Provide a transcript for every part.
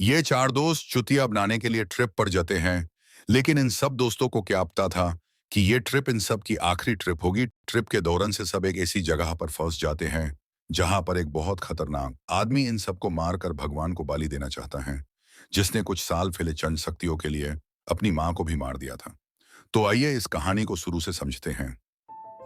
ये चार दोस्त चुतिया बनाने के लिए ट्रिप पर जाते हैं, लेकिन इन सब दोस्तों को क्या पता था कि ये ट्रिप इन सब की आखिरी ट्रिप होगी। ट्रिप के दौरान से सब एक ऐसी जगह पर फंस जाते हैं जहां पर एक बहुत खतरनाक आदमी इन सबको मारकर भगवान को बलि देना चाहता है, जिसने कुछ साल पहले चंद शक्तियों के लिए अपनी मां को भी मार दिया था। तो आइए इस कहानी को शुरू से समझते हैं।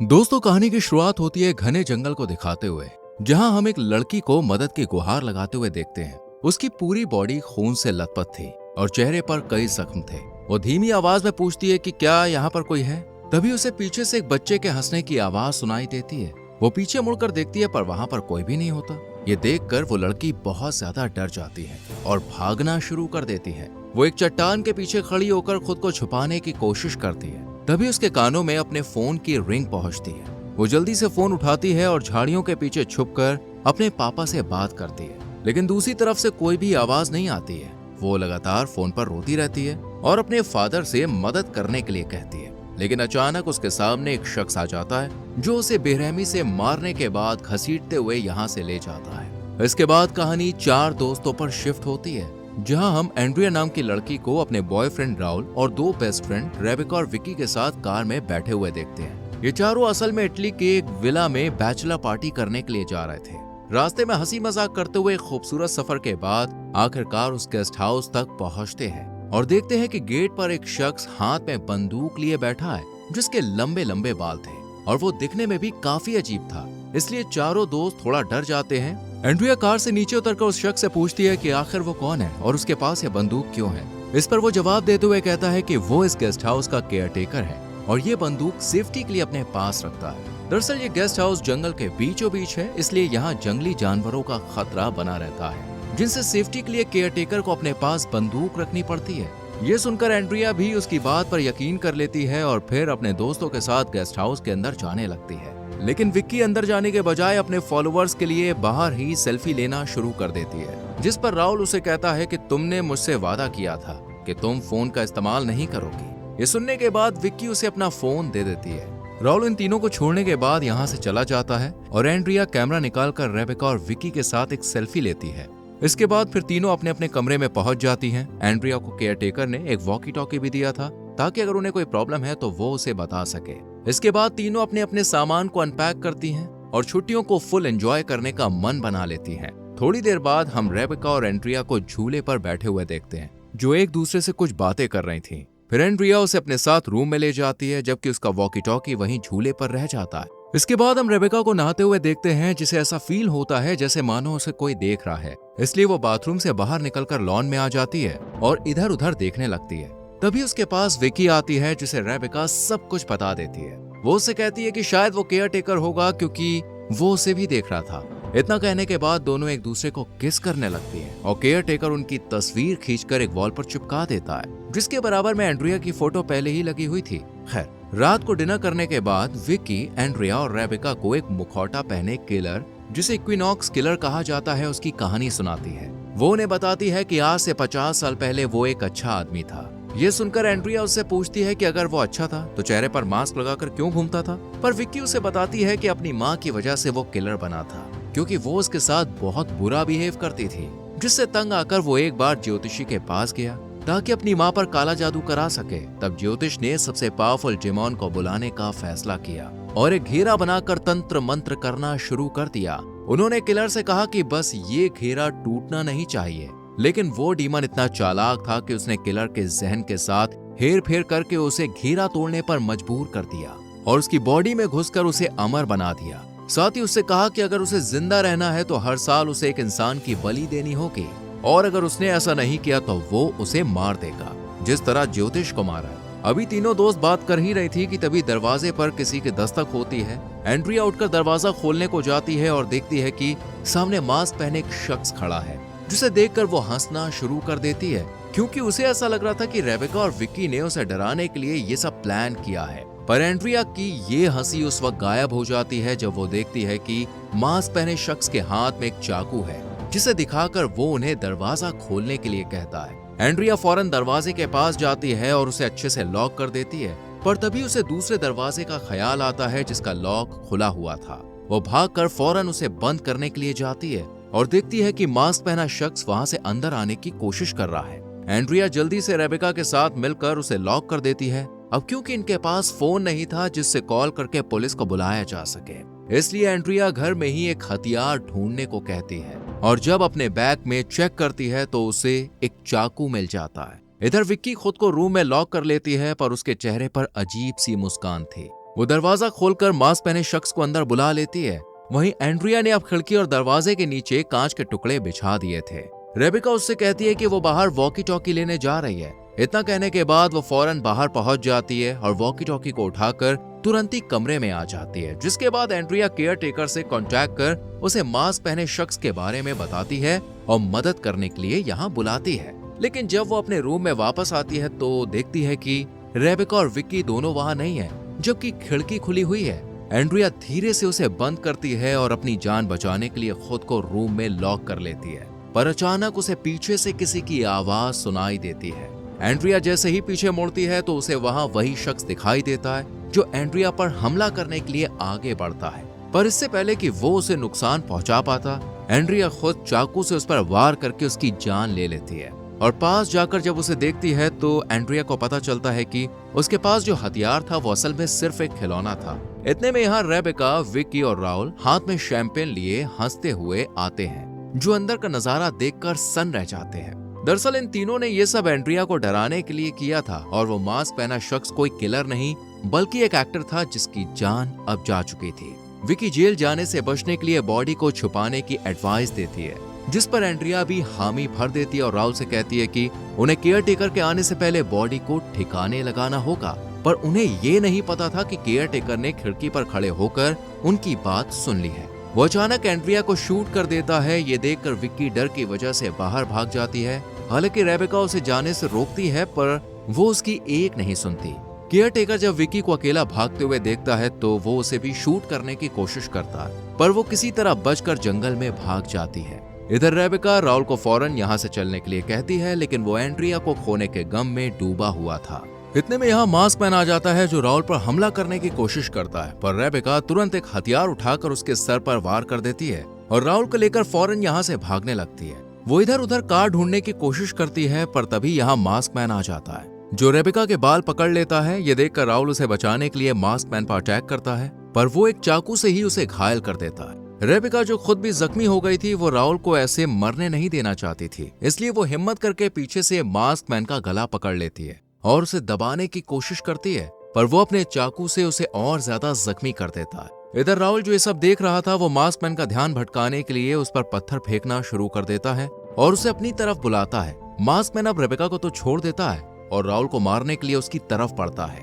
दोस्तों, कहानी की शुरुआत होती है घने जंगल को दिखाते हुए, जहां हम एक लड़की को मदद की गुहार लगाते हुए देखते हैं। उसकी पूरी बॉडी खून से लथपथ थी और चेहरे पर कई जख्म थे। वो धीमी आवाज में पूछती है कि क्या यहाँ पर कोई है। तभी उसे पीछे से एक बच्चे के हंसने की आवाज सुनाई देती है। वो पीछे मुड़कर देखती है, पर वहाँ पर कोई भी नहीं होता। ये देखकर वो लड़की बहुत ज्यादा डर जाती है और भागना शुरू कर देती है। वो एक चट्टान के पीछे खड़ी होकर खुद को छुपाने की कोशिश करती है। तभी उसके कानों में अपने फोन की रिंग पहुंचती है। वो जल्दी से फोन उठाती है और झाड़ियों के पीछे छुपकर अपने पापा से बात करती है, लेकिन दूसरी तरफ से कोई भी आवाज नहीं आती है। वो लगातार फोन पर रोती रहती है और अपने फादर से मदद करने के लिए कहती है, लेकिन अचानक उसके सामने एक शख्स आ जाता है जो उसे बेरहमी से मारने के बाद घसीटते हुए यहाँ से ले जाता है। इसके बाद कहानी चार दोस्तों पर शिफ्ट होती है, जहां हम एंड्रिया नाम की लड़की को अपने बॉयफ्रेंड राहुल और दो बेस्ट फ्रेंड रेबेका और विकी के साथ कार में बैठे हुए देखते हैं। ये चारों असल में इटली के एक विला में बैचलर पार्टी करने के लिए जा रहे थे। रास्ते में हंसी मजाक करते हुए खूबसूरत सफर के बाद आखिरकार उस गेस्ट हाउस तक पहुंचते हैं और देखते हैं कि गेट पर एक शख्स हाथ में बंदूक लिए बैठा है, जिसके लंबे लंबे बाल थे और वो दिखने में भी काफी अजीब था। इसलिए चारों दोस्त थोड़ा डर जाते हैं। एंड्रिया कार से नीचे उतरकर उस शख्स से पूछती है कि आखिर वो कौन है और उसके पास ये बंदूक क्यों है। इस पर वो जवाब देते हुए कहता है कि वो इस गेस्ट हाउस का केयरटेकर है और ये बंदूक सेफ्टी के लिए अपने पास रखता है। दरअसल ये गेस्ट हाउस जंगल के बीचों बीच है, इसलिए यहाँ जंगली जानवरों का खतरा बना रहता है, जिनसे सेफ्टी के लिए केयरटेकर को अपने पास बंदूक रखनी पड़ती है। ये सुनकर एंड्रिया भी उसकी बात पर यकीन कर लेती है और फिर अपने दोस्तों के साथ गेस्ट हाउस के अंदर जाने लगती है। लेकिन विक्की अंदर जाने के बजाय अपने फॉलोअर्स के लिए बाहर ही सेल्फी लेना शुरू कर देती है, जिस पर राहुल उसे कहता है कि तुमने मुझसे वादा किया था कि तुम फोन का इस्तेमाल नहीं करोगी। ये सुनने के बाद विक्की उसे अपना फोन दे देती है। राहुल इन तीनों को छोड़ने के बाद यहाँ से चला जाता है और एंड्रिया कैमरा निकालकर रेबेका और विक्की के साथ एक सेल्फी लेती है। इसके बाद फिर तीनों अपने अपने कमरे में पहुंच जाती हैं। एंड्रिया को केयरटेकर ने एक वॉकी टॉकी भी दिया था, ताकि अगर उन्हें कोई प्रॉब्लम है तो वो उसे बता सके। इसके बाद तीनों अपने अपने सामान को अनपैक करती हैं और छुट्टियों को फुल एंजॉय करने का मन बना लेती हैं। थोड़ी देर बाद हम रेबेका और एंड्रिया को झूले पर बैठे हुए देखते हैं, जो एक दूसरे से कुछ बातें कर रही थीं। फिर एंड्रिया उसे अपने साथ रूम में ले जाती है, जबकि उसका वॉकी टॉकी वहीं झूले पर रह जाता है। इसके बाद हम रेबेका को नहाते हुए देखते हैं, जिसे ऐसा फील होता है जैसे मानो उसे कोई देख रहा है। इसलिए वो बाथरूम से बाहर निकलकर लॉन में आ जाती है और इधर उधर देखने लगती है। तभी उसके पास विकी आती है, जिसे रेबेका सब कुछ बता देती है। वो उससे कहती है कि शायद वो केयरटेकर होगा, क्योंकि वो उसे भी देख रहा था। इतना कहने के बाद दोनों एक दूसरे को किस करने लगती हैं और केयरटेकर उनकी तस्वीर खींचकर एक वॉल पर चिपका देता है, जिसके बराबर में एंड्रिया की फोटो पहले ही लगी हुई थी। खैर, रात को डिनर करने के बाद विकी, एंड्रिया और रेबेका को एक मुखौटा पहने किलर, जिसे इक्विनॉक्स किलर कहा जाता है, उसकी कहानी सुनाती है। वो उन्हें बताती है कि आज से 50 साल पहले वो एक अच्छा आदमी था। ये सुनकर एंड्रिया उससे पूछती है कि अगर वो अच्छा था तो चेहरे पर मास्क लगाकर क्यों घूमता था। पर विक्की उसे बताती है कि अपनी माँ की वजह से वो किलर बना था, क्योंकि वो उसके साथ बहुत बुरा बिहेव करती थी, जिससे तंग आकर वो एक बार ज्योतिषी के पास गया ताकि अपनी माँ पर काला जादू करा सके। तब ज्योतिष ने सबसे पावरफुल डेमन को बुलाने का फैसला किया और एक घेरा बनाकर तंत्र मंत्र करना शुरू कर दिया। उन्होंने किलर से कहा कि बस ये घेरा टूटना नहीं चाहिए, लेकिन वो डीमन इतना चालाक था कि उसने किलर के जहन के साथ हेर फेर करके उसे घेरा तोड़ने पर मजबूर कर दिया और उसकी बॉडी में घुसकर उसे अमर बना दिया। साथ ही उससे कहा कि अगर उसे जिंदा रहना है तो हर साल उसे एक इंसान की बलि देनी होगी, और अगर उसने ऐसा नहीं किया तो वो उसे मार देगा, जिस तरह ज्योतिष को मारा। अभी तीनों दोस्त बात कर ही रही थी कि तभी दरवाजे पर किसी की दस्तक होती है। एंड्रिया उठकर दरवाजा खोलने को जाती है और देखती है कि सामने मास्क पहने एक शख्स खड़ा है, जिसे देखकर वो हंसना शुरू कर देती है, क्योंकि उसे ऐसा लग रहा था कि रेबेका और विक्की ने उसे डराने के लिए ये सब प्लान किया है। पर एंड्रिया की ये हंसी उस वक्त गायब हो जाती है जब वो देखती है कि मास्क पहने शख्स के हाथ में एक चाकू है, जिसे दिखाकर वो उन्हें दरवाजा खोलने के लिए कहता है। एंड्रिया फौरन दरवाजे के पास जाती है और उसे अच्छे से लॉक कर देती है, पर तभी उसे दूसरे दरवाजे का ख्याल आता है जिसका लॉक खुला हुआ था। वो भागकर फौरन उसे बंद करने के लिए जाती है, और देखती है कि मास्क पहना शख्स वहां से अंदर आने की कोशिश कर रहा है। एंड्रिया जल्दी से रेबेका के साथ मिलकर उसे लॉक कर देती है। अब क्योंकि इनके पास फोन नहीं था जिससे कॉल करके पुलिस को बुलाया जा सके, इसलिए एंड्रिया घर में ही एक हथियार ढूंढने को कहती है और जब अपने बैग में चेक करती है तो उसे एक चाकू मिल जाता है। इधर विक्की खुद को रूम में लॉक कर लेती है, पर उसके चेहरे पर अजीब सी मुस्कान थी। वो दरवाजा खोलकर मास्क पहने शख्स को अंदर बुला लेती है। वहीं एंड्रिया ने अब खिड़की और दरवाजे के नीचे कांच के टुकड़े बिछा दिए थे। रेबेका उससे कहती है कि वो बाहर वॉकी टॉकी लेने जा रही है। इतना कहने के बाद वो फौरन बाहर पहुंच जाती है और वॉकी टॉकी को उठाकर तुरंत ही कमरे में आ जाती है, जिसके बाद एंड्रिया केयर टेकर से कांटेक्ट कर उसे मास्क पहने शख्स के बारे में बताती है और मदद करने के लिए यहाँ बुलाती है। लेकिन जब वो अपने रूम में वापस आती है तो देखती है कि रेबेका और विक्की दोनों वहां नहीं है, जबकि खिड़की खुली हुई है। एंड्रिया धीरे से उसे बंद करती है और अपनी जान बचाने के लिए खुद को रूम में लॉक कर लेती है, पर अचानक उसे पीछे से किसी की आवाज सुनाई देती है। एंड्रिया जैसे ही पीछे मुड़ती है तो उसे वहां वही शख्स दिखाई देता है जो एंड्रिया पर हमला करने के लिए आगे बढ़ता है। पर इससे पहले कि वो उसे नुकसान पहुंचा पाता, एंड्रिया खुद चाकू से उस पर वार करके उसकी जान ले लेती है। और पास जाकर जब उसे देखती है तो एंड्रिया को पता चलता है कि उसके पास जो हथियार था वो असल में सिर्फ एक खिलौना था। इतने में यहाँ रेबेका, विक्की और राहुल हाथ में शैंपेन लिए हंसते हुए आते हैं, जो अंदर का नजारा देखकर सन्न रह जाते हैं। दरअसल इन तीनों ने ये सब एंड्रिया को डराने के लिए किया था और वो मास्क पहना शख्स कोई किलर नहीं बल्कि एक एक्टर था जिसकी जान अब जा चुकी थी। विक्की जेल जाने से बचने के लिए बॉडी को छुपाने की एडवाइस देती है, जिस पर एंड्रिया भी हामी भर देती है और राहुल से कहती है कि उन्हें केयर टेकर के आने से पहले बॉडी को ठिकाने लगाना होगा। पर उन्हें ये नहीं पता था कि केयर टेकर ने खिड़की पर खड़े होकर उनकी बात सुन ली है। वो अचानक एंड्रिया को शूट कर देता है। ये देखकर विक्की डर की वजह से बाहर भाग जाती है। हालांकि रेबेका उसे जाने से रोकती है पर वो उसकी एक नहीं सुनती। केयर टेकर जब विक्की को अकेला भागते हुए देखता है तो वो उसे भी शूट करने की कोशिश करता है, पर वो किसी तरह बचकर जंगल में भाग जाती है। इधर रेबेका राहुल को फौरन यहाँ से चलने के लिए कहती है, लेकिन वो एंड्रिया को खोने के गम में डूबा हुआ था। इतने में यहाँ मास्क मैन आ जाता है जो राहुल पर हमला करने की कोशिश करता है, पर रेबेका तुरंत एक हथियार उठाकर उसके सर पर वार कर देती है और राहुल को लेकर फौरन यहाँ से भागने लगती है। वो इधर उधर कार ढूंढने की कोशिश करती है, पर तभी यहाँ मास्क मैन आ जाता है जो रेबेका के बाल पकड़ लेता है। ये देखकर राहुल उसे बचाने के लिए मास्क मैन पर अटैक करता है, पर वो एक चाकू से ही उसे घायल कर देता है। रेबेका जो खुद भी जख्मी हो गई थी, वो राहुल को ऐसे मरने नहीं देना चाहती थी, इसलिए वो हिम्मत करके पीछे से मास्क मैन का गला पकड़ लेती है और उसे दबाने की कोशिश करती है, पर वो अपने चाकू से उसे और ज्यादा जख्मी कर देता है। इधर राहुल जो ये सब देख रहा था, वो मास्क मैन का ध्यान भटकाने के लिए उस पर पत्थर फेंकना शुरू कर देता है और उसे अपनी तरफ बुलाता है। मास्क मैन अब रेबेका को तो छोड़ देता है और राहुल को मारने के लिए उसकी तरफ पड़ता है।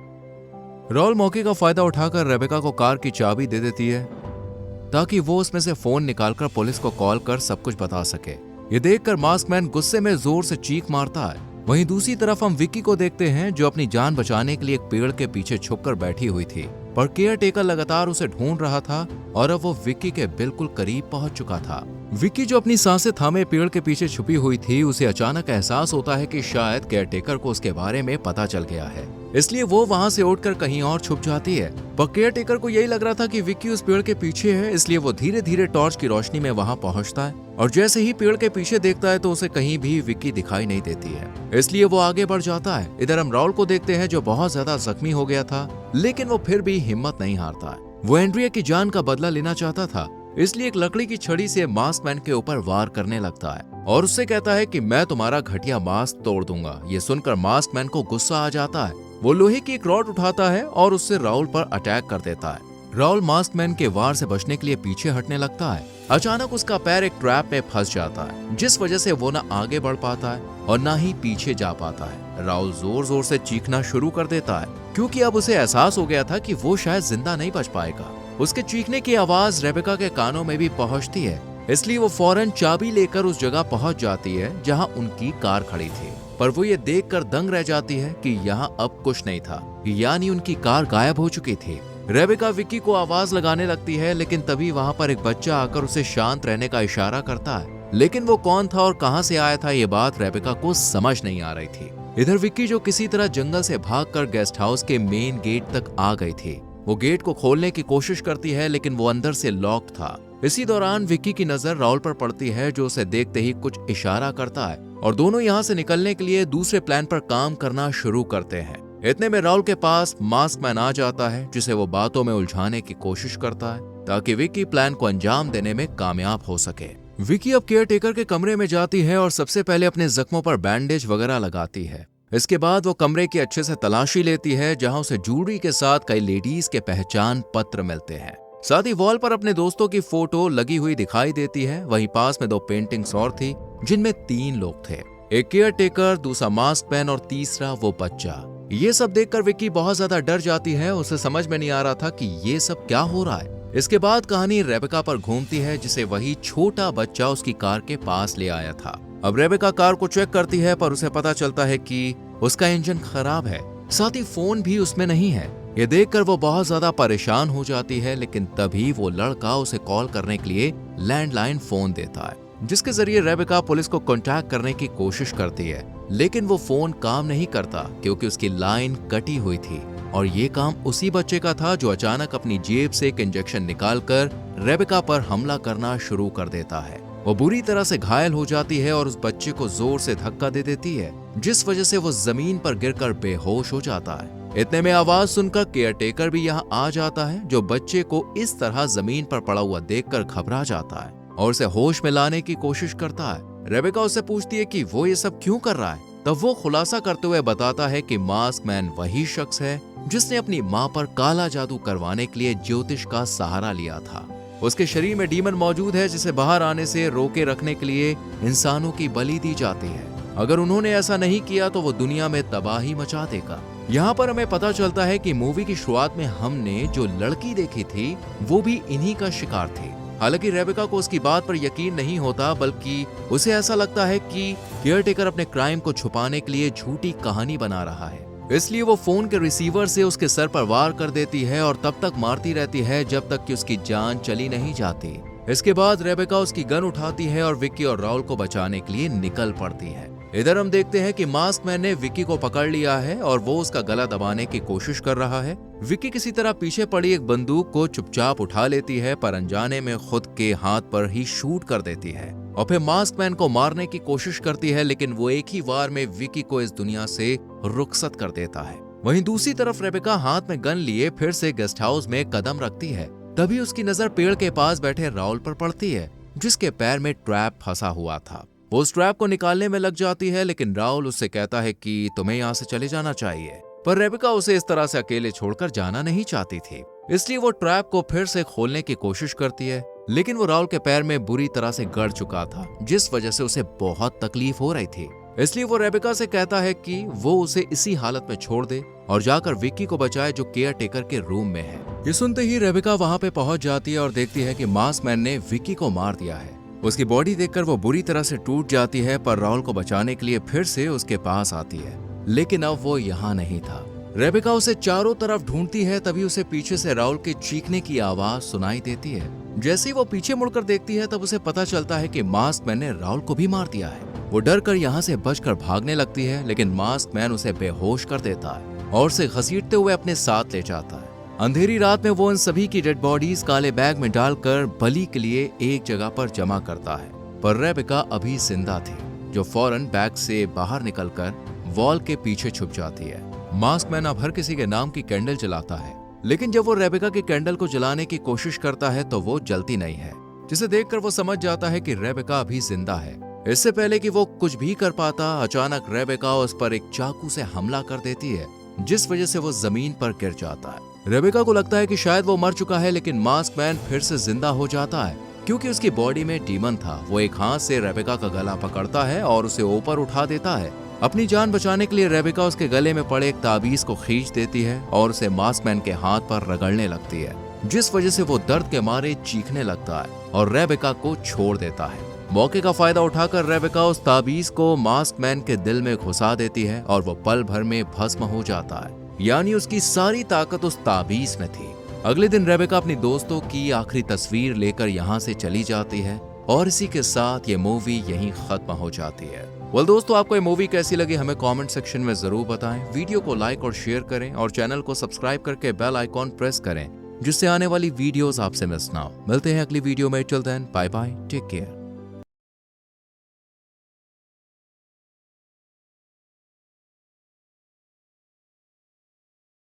राहुल मौके का फायदा उठाकर रेबेका को कार की चाबी दे देती है ताकि वो उसमें से फोन निकालकर पुलिस को कॉल कर सब कुछ बता सके। ये देखकर मास्क मैन गुस्से में जोर से चीख मारता है। वहीं दूसरी तरफ हम विक्की को देखते हैं जो अपनी जान बचाने के लिए एक पेड़ के पीछे छुपकर बैठी हुई थी, पर केयर टेकर लगातार उसे ढूंढ रहा था और अब वो विक्की के बिल्कुल करीब पहुंच चुका था। विक्की जो अपनी सांसें थामे पेड़ के पीछे छुपी हुई थी, उसे अचानक एहसास होता है कि शायद केयर टेकर को उसके बारे में पता चल गया है, इसलिए वो वहां से उठकर कहीं और छुप जाती है। पर केयर टेकर को यही लग रहा था कि विक्की उस पेड़ के पीछे है, इसलिए वो धीरे धीरे टॉर्च की रोशनी में वहां पहुंचता है और जैसे ही पेड़ के पीछे देखता है तो उसे कहीं भी विक्की दिखाई नहीं देती है, इसलिए वो आगे बढ़ जाता है। इधर हम राहुल को देखते हैं जो बहुत ज्यादा जख्मी हो गया था, लेकिन वो फिर भी हिम्मत नहीं हारता है। वो एंड्रिया की जान का बदला लेना चाहता था, इसलिए एक लकड़ी की छड़ी से मास्क मैन के ऊपर वार करने लगता है और उससे कहता है कि मैं तुम्हारा घटिया मास्क तोड़ दूंगा। ये सुनकर मास्क मैन को गुस्सा आ जाता है। वो लोहे की एक रॉड उठाता है और उससे राहुल पर अटैक कर देता है। राहुल मास्क मैन के वार से बचने के लिए पीछे हटने लगता है। अचानक उसका पैर एक ट्रैप में फंस जाता है, जिस वजह से वो न आगे बढ़ पाता है और न ही पीछे जा पाता है। राहुल जोर जोर से चीखना शुरू कर देता है, क्योंकि अब उसे एहसास हो गया था कि वो शायद जिंदा नहीं बच पाएगा। उसके चीखने की आवाज रेबेका के कानों में भी पहुंचती है, इसलिए वो फौरन चाबी लेकर उस जगह पहुंच जाती है जहां उनकी कार खड़ी थी। पर वो ये देखकर दंग रह जाती है कि यहाँ अब कुछ नहीं था, यानी उनकी कार गायब हो चुकी थी। रेबेका विक्की को आवाज लगाने लगती है, लेकिन तभी वहां पर एक बच्चा आकर उसे शांत रहने का इशारा करता है, लेकिन वो कौन था और कहां से आया था ये बात रेबेका को समझ नहीं आ रही थी। इधर विक्की जो किसी तरह जंगल से भागकर गेस्ट हाउस के मेन गेट तक आ गई थी, वो गेट को खोलने की कोशिश करती है, लेकिन वो अंदर से लॉक था। इसी दौरान विक्की की नजर राहुल पर पड़ती है, जो उसे देखते ही कुछ इशारा करता है और दोनों यहाँ से निकलने के लिए दूसरे प्लान पर काम करना शुरू करते हैं। इतने में राहुल के पास मास्क मैन आ जाता है, जिसे वो बातों में उलझाने की कोशिश करता है ताकि विक्की प्लान को अंजाम देने में कामयाब हो सके। विक्की अब केयरटेकर के कमरे में जाती है और सबसे पहले अपने जख्मों पर बैंडेज वगैरह लगाती है। इसके बाद वो कमरे की अच्छे से तलाशी लेती है, जहां उसे ज्वेलरी के साथ कई लेडीज के पहचान पत्र मिलते हैं। साथ ही वॉल पर अपने दोस्तों की फोटो लगी हुई दिखाई देती है। वहीं पास में 2 पेंटिंग्स और थी, जिनमें 3 लोग थे, एक केयरटेकर, दूसरा मास्क मैन और तीसरा वो बच्चा। ये सब देखकर विक्की बहुत ज्यादा डर जाती है। उसे समझ में नहीं आ रहा था कि ये सब क्या हो रहा है। इसके बाद कहानी रेबेका पर घूमती है, जिसे वही छोटा बच्चा उसकी कार के पास ले आया था। अब रेबेका कार को चेक करती है, पर उसे पता चलता है कि उसका इंजन खराब है, साथ ही फोन भी उसमें नहीं है। ये देखकर वो बहुत ज्यादा परेशान हो जाती है, लेकिन तभी वो लड़का उसे कॉल करने के लिए लैंडलाइन फोन देता है, जिसके जरिए रेबेका पुलिस को कांटेक्ट करने की कोशिश करती है। लेकिन वो फोन काम नहीं करता, क्योंकि उसकी लाइन कटी हुई थी और ये काम उसी बच्चे का था जो अचानक अपनी जेब से एक इंजेक्शन निकालकर रेबेका पर हमला करना शुरू कर देता है। वो बुरी तरह से घायल हो जाती है और उस बच्चे को जोर से धक्का दे देती है, जिस वजह से वो जमीन पर गिरकर बेहोश हो जाता है। इतने में आवाज सुनकर केयरटेकर भी यहाँ आ जाता है, जो बच्चे को इस तरह जमीन पर पड़ा हुआ देखकर घबरा जाता है और उसे होश में लाने की कोशिश करता है। रेबेका उससे पूछती है कि वो ये सब क्यों कर रहा है। तब वो खुलासा करते हुए बताता है कि मास्क मैन वही शख्स है जिसने अपनी माँ पर काला जादू करवाने के लिए ज्योतिष का सहारा लिया था। उसके शरीर में डीमन मौजूद है, जिसे बाहर आने से रोके रखने के लिए इंसानों की बलि दी जाती है। अगर उन्होंने ऐसा नहीं किया तो वो दुनिया में तबाही मचा देगा। यहाँ पर हमें पता चलता है कि मूवी की शुरुआत में हमने जो लड़की देखी थी वो भी इन्हीं का शिकार थी। हालांकि रेबेका को उसकी बात पर यकीन नहीं होता, बल्कि उसे ऐसा लगता है कि केयरटेकर अपने क्राइम को छुपाने के लिए झूठी कहानी बना रहा है। इसलिए वो फोन के रिसीवर से उसके सर पर वार कर देती है और तब तक मारती रहती है जब तक कि उसकी जान चली नहीं जाती। इसके बाद रेबेका उसकी गन उठाती है और विक्की और राहुल को बचाने के लिए निकल पड़ती है। इधर हम देखते हैं कि मास्क मैन ने विक्की को पकड़ लिया है और वो उसका गला दबाने की कोशिश कर रहा है। विक्की किसी तरह पीछे पड़ी एक बंदूक को चुपचाप उठा लेती है, पर अनजाने में खुद के हाथ पर ही शूट कर देती है और फिर मास्क मैन को मारने की कोशिश करती है, लेकिन वो एक ही वार में विक्की को इस दुनिया से रुखसत कर देता है। वहीं दूसरी तरफ रेबेका हाथ में गन लिए फिर से गेस्ट हाउस में कदम रखती है। तभी उसकी नजर पेड़ के पास बैठे राहुल पर पड़ती है, जिसके पैर में ट्रैप फंसा हुआ था। वो उस ट्रैप को निकालने में लग जाती है, लेकिन राहुल उससे कहता है कि तुम्हें यहाँ से चले जाना चाहिए। पर रेबेका उसे इस तरह से अकेले छोड़कर जाना नहीं चाहती थी, इसलिए वो ट्रैप को फिर से खोलने की कोशिश करती है, लेकिन वो राहुल के पैर में बुरी तरह से गड़ चुका था, जिस वजह से उसे बहुत तकलीफ हो रही थी। इसलिए वो रेबेका से कहता है कि वो उसे इसी हालत में छोड़ दे और जाकर विक्की को बचाए, जो केयरटेकर के रूम में है। ये सुनते ही रेबेका वहाँ पे पहुंच जाती है और देखती है कि मास्क मैन ने विक्की को मार दिया है। उसकी बॉडी देखकर वो बुरी तरह से टूट जाती है, पर राहुल को बचाने के लिए फिर से उसके पास आती है, लेकिन अब वो यहाँ नहीं था। रेबेका उसे चारों तरफ ढूंढती है, तभी उसे पीछे से राहुल के चीखने की आवाज सुनाई देती है। जैसे ही वो पीछे मुड़कर देखती है, तब उसे पता चलता है कि मास्क मैन ने राहुल को भी मार दिया है। वो डर कर यहाँ से बचकर भागने लगती है, लेकिन मास्क मैन उसे बेहोश कर देता है और उसे घसीटते हुए अपने साथ ले जाता है। अंधेरी रात में वो उन सभी की डेड बॉडीज काले बैग में डालकर बलि के लिए एक जगह पर जमा करता है, पर रेबेका अभी जिंदा थी, जो फौरन बैग से बाहर निकलकर वॉल के पीछे छुप जाती है। मास्क मैन अब हर किसी के नाम की कैंडल जलाता है, लेकिन जब वो रेबेका की कैंडल को जलाने की कोशिश करता है तो वो जलती नहीं है, जिसे देखकर वो समझ जाता है कि रेबेका अभी जिंदा है। इससे पहले कि वो कुछ भी कर पाता, अचानक रेबेका उस पर एक चाकू से हमला कर देती है, जिस वजह से वो जमीन पर गिर जाता है। रेबेका को लगता है कि शायद वो मर चुका है, लेकिन मास्क मैन फिर से जिंदा हो जाता है, क्योंकि उसकी बॉडी में डीमन था। वो एक हाथ से रेबेका का गला पकड़ता है और उसे ऊपर उठा देता है। अपनी जान बचाने के लिए रेबेका उसके गले में पड़े एक ताबीज को खींच देती है और उसे मास्क मैन के हाथ पर रगड़ने लगती है, जिस वजह से वो दर्द के मारे चीखने लगता है और रेबेका को छोड़ देता है। मौके का फायदा उठाकर रेबेका उस ताबीज को मास्क मैन के दिल में घुसा देती है और वो पल भर में भस्म हो जाता है, यानी उसकी सारी ताकत उस ताबीज में थी। अगले दिन रेबेका अपनी दोस्तों की आखिरी तस्वीर लेकर यहाँ से चली जाती है और इसी के साथ ये मूवी यहीं खत्म हो जाती है। दोस्तों, आपको ये मूवी कैसी लगी हमें कमेंट सेक्शन में जरूर बताएं। वीडियो को लाइक और शेयर करें और चैनल को सब्सक्राइब करके बेल आइकॉन प्रेस करें जिससे आने वाली वीडियोस आपसे मिस ना हो। मिलते हैं अगली वीडियो में। Till then bye bye, take care.